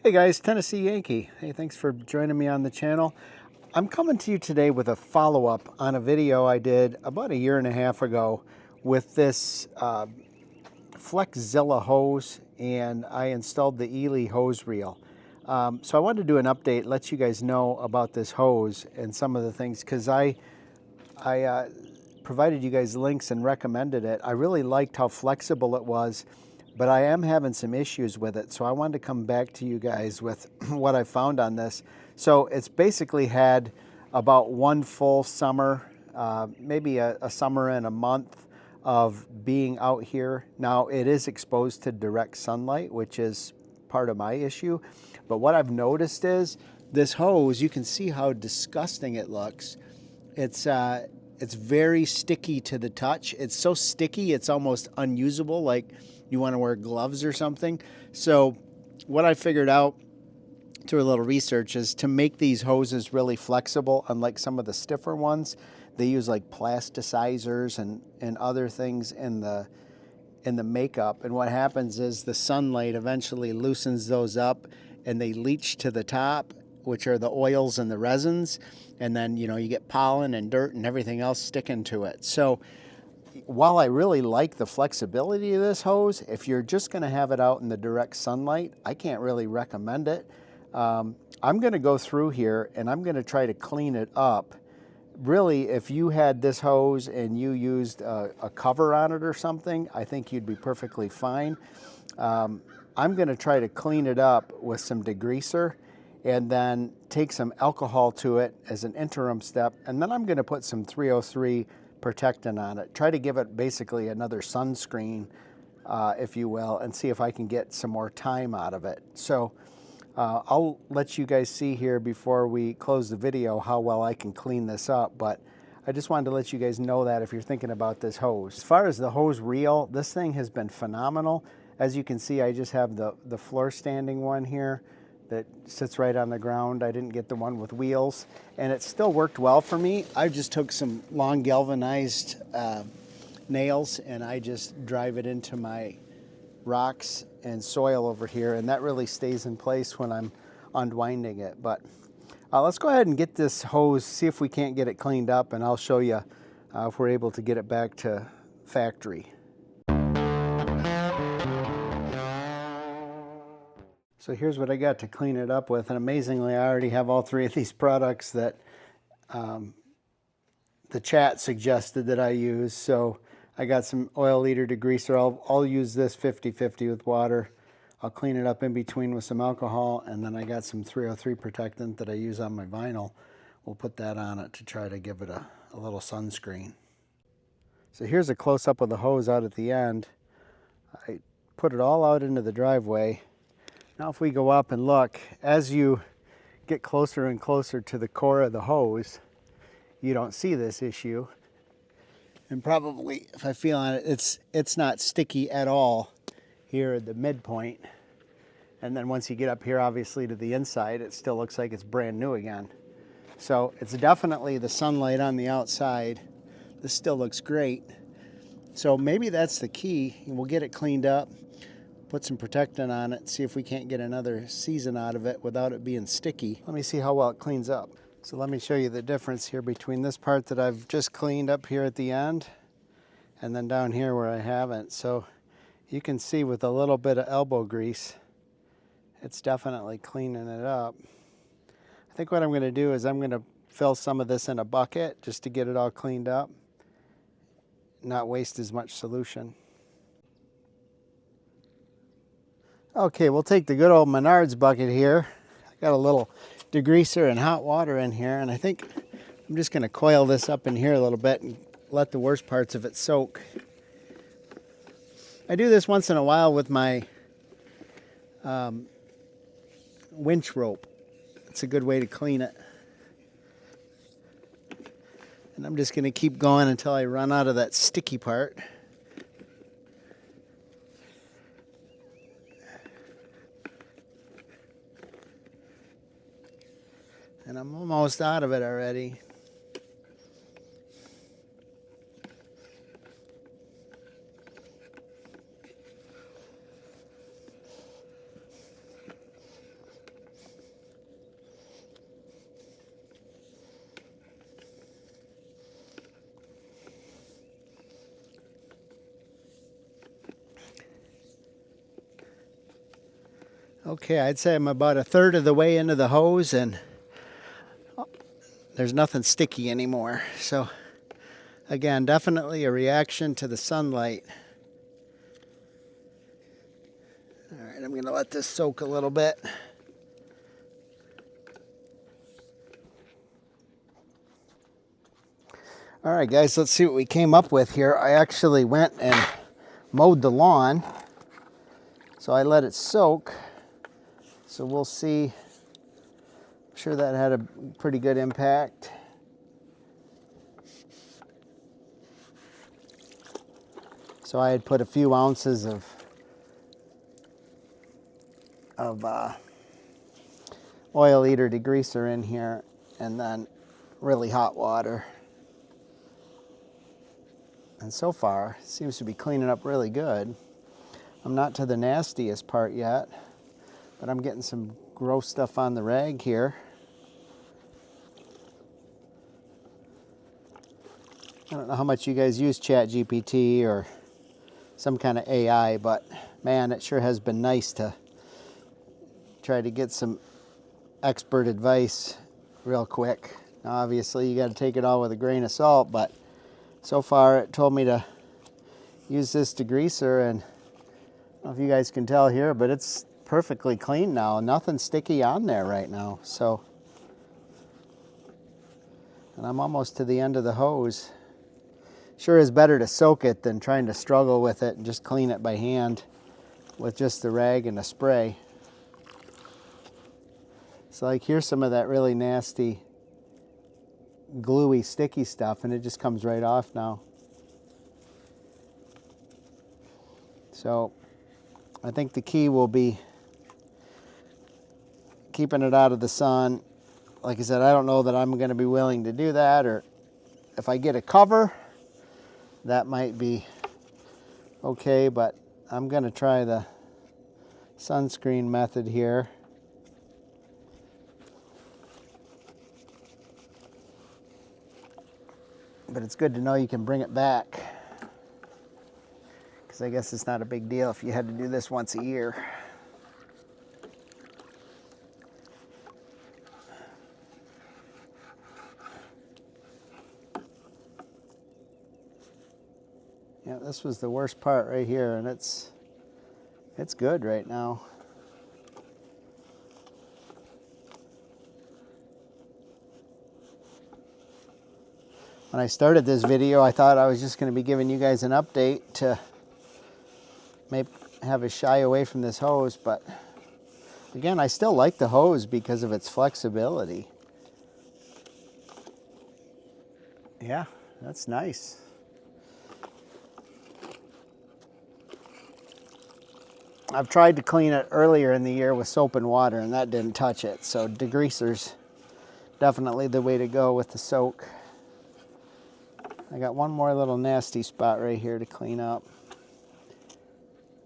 Hey guys, Tennessee Yankee. Hey, thanks for joining me on the channel. I'm coming to you today with a follow-up on a video I did about a year and a half ago with this Flexzilla hose, and I installed the Eley hose reel. So I wanted to do an update, let you guys know about this hose and some of the things, because I provided you guys links and recommended it. I really liked how flexible it was, but I am having some issues with it. So I wanted to come back to you guys with what I found on this. So it's basically had about one full summer, maybe a summer and a month of being out here. Now it is exposed to direct sunlight, which is part of my issue. But what I've noticed is this hose, you can see how disgusting it looks. It's very sticky to the touch. It's so sticky, it's almost unusable, like you want to wear gloves or something. So what I figured out through a little research is to make these hoses really flexible, unlike some of the stiffer ones. They use like plasticizers and other things in the makeup. And what happens is the sunlight eventually loosens those up and they leach to the top, which are the oils and the resins. And then, you know, you get pollen and dirt and everything else sticking to it. So while I really like the flexibility of this hose, if you're just going to have it out in the direct sunlight, I can't really recommend it. I'm going to go through here and I'm going to try to clean it up. Really, if you had this hose and you used a cover on it or something, I think you'd be perfectly fine. I'm going to try to clean it up with some degreaser and then take some alcohol to it as an interim step. And then I'm going to put some 303 protectant on it. Try to give it basically another sunscreen, if you will, and see if I can get some more time out of it. So I'll let you guys see here before we close the video how well I can clean this up, but I just wanted to let you guys know that if you're thinking about this hose. As far as the hose reel, this thing has been phenomenal. As you can see, I just have the floor standing one here that sits right on the ground. I didn't get the one with wheels, and it still worked well for me. I just took some long galvanized nails and I just drive it into my rocks and soil over here, and that really stays in place when I'm unwinding it. But let's go ahead and get this hose, see if we can't get it cleaned up, and I'll show you if we're able to get it back to factory. So here's what I got to clean it up with, and amazingly I already have all three of these products that the chat suggested that I use. So I got some oil leader degreaser. I'll use this 50-50 with water. I'll clean it up in between with some alcohol, and then I got some 303 protectant that I use on my vinyl. We'll put that on it to try to give it a little sunscreen. So here's a close-up of the hose out at the end. I put it all out into the driveway. Now if we go up and look, as you get closer and closer to the core of the hose, you don't see this issue. And probably, if I feel on it, it's not sticky at all here at the midpoint. And then once you get up here, obviously, to the inside, it still looks like it's brand new again. So it's definitely the sunlight on the outside. This still looks great. So maybe that's the key. We'll get it cleaned up, put some protectant on it, see if we can't get another season out of it without it being sticky. Let me see how well it cleans up. So let me show you the difference here between this part that I've just cleaned up here at the end and then down here where I haven't. So you can see with a little bit of elbow grease, it's definitely cleaning it up. I think what I'm going to do is I'm going to fill some of this in a bucket just to get it all cleaned up, not waste as much solution. Okay, we'll take the good old Menards bucket here. I got a little degreaser and hot water in here, and I think I'm just going to coil this up in here a little bit and let the worst parts of it soak. I do this once in a while with my winch rope. It's a good way to clean it. And I'm just going to keep going until I run out of that sticky part. And I'm almost out of it already. Okay, I'd say I'm about a third of the way into the hose and there's nothing sticky anymore. So again, definitely a reaction to the sunlight. All right, I'm gonna let this soak a little bit. All right, guys, let's see what we came up with here. I actually went and mowed the lawn, so I let it soak. So we'll see. I'm sure that had a pretty good impact. So I had put a few ounces of oil eater degreaser in here, and then really hot water. And so far, it seems to be cleaning up really good. I'm not to the nastiest part yet, but I'm getting some gross stuff on the rag here. I don't know how much you guys use ChatGPT or some kind of AI, but man, it sure has been nice to try to get some expert advice real quick. Now, obviously, you got to take it all with a grain of salt, but so far it told me to use this degreaser, and I don't know if you guys can tell here, but it's perfectly clean now. Nothing sticky on there right now. So, and I'm almost to the end of the hose. Sure is better to soak it than trying to struggle with it and just clean it by hand with just the rag and a spray. So like here's some of that really nasty, gluey, sticky stuff, and it just comes right off now. So I think the key will be keeping it out of the sun. Like I said, I don't know that I'm going to be willing to do that, or if I get a cover, that might be okay, but I'm going to try the sunscreen method here. But it's good to know you can bring it back, because I guess it's not a big deal if you had to do this once a year. Yeah, this was the worst part right here, and it's good right now. When I started this video, I thought I was just going to be giving you guys an update to maybe have us shy away from this hose, but again, I still like the hose because of its flexibility. Yeah, that's nice. I've tried to clean it earlier in the year with soap and water, and that didn't touch it, so degreaser's definitely the way to go with the soak. I got one more little nasty spot right here to clean up.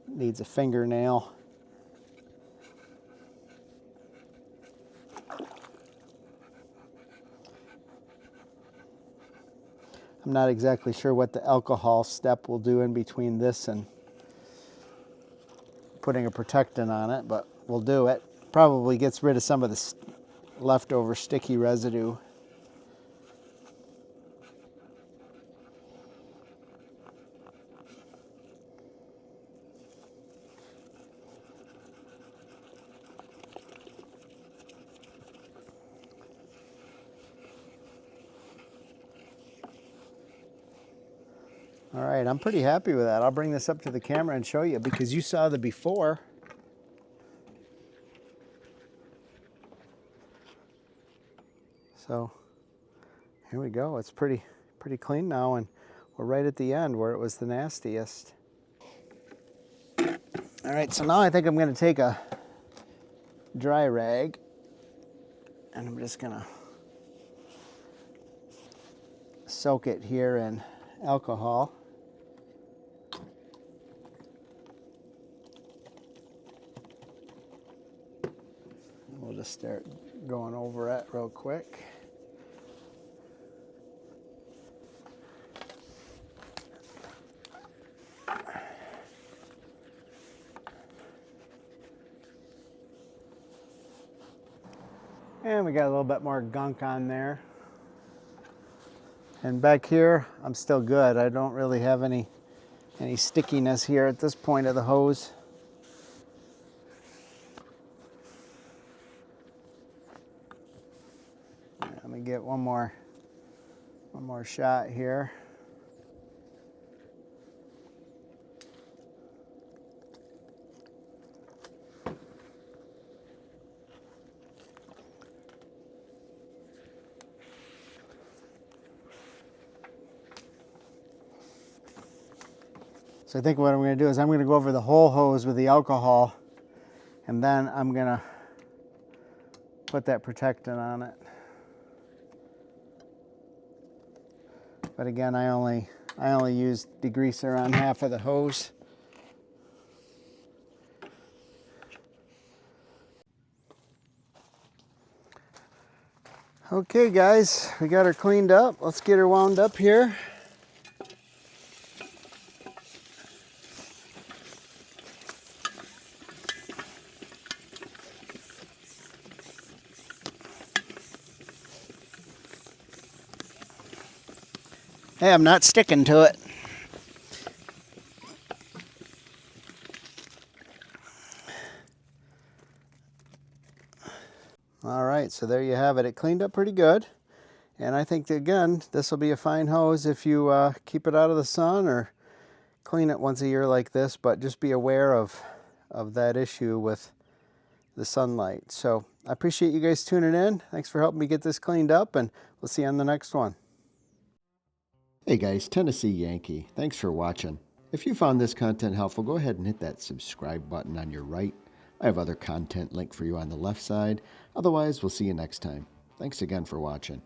Needs a fingernail. I'm not exactly sure what the alcohol step will do in between this and putting a protectant on it, but we'll do it. Probably gets rid of some of the leftover sticky residue. All right, I'm pretty happy with that. I'll bring this up to the camera and show you, because you saw the before. So here we go. It's pretty clean now, and we're right at the end where it was the nastiest. All right, so now I think I'm going to take a dry rag, and I'm just going to soak it here in alcohol. We'll just start going over it real quick. And we got a little bit more gunk on there. And back here, I'm still good. I don't really have any stickiness here at this point of the hose. Let me get one more shot here. So I think what I'm going to do is I'm going to go over the whole hose with the alcohol, and then I'm going to put that protectant on it. But again, I only used degreaser on half of the hose. Okay guys, we got her cleaned up. Let's get her wound up here. Hey, I'm not sticking to it. All right, so there you have it. It cleaned up pretty good. And I think, again, this will be a fine hose if you keep it out of the sun or clean it once a year like this, but just be aware of that issue with the sunlight. So I appreciate you guys tuning in. Thanks for helping me get this cleaned up, and we'll see you on the next one. Hey guys, Tennessee Yankee. Thanks for watching. If you found this content helpful, go ahead and hit that subscribe button on your right. I have other content linked for you on the left side. Otherwise, we'll see you next time. Thanks again for watching.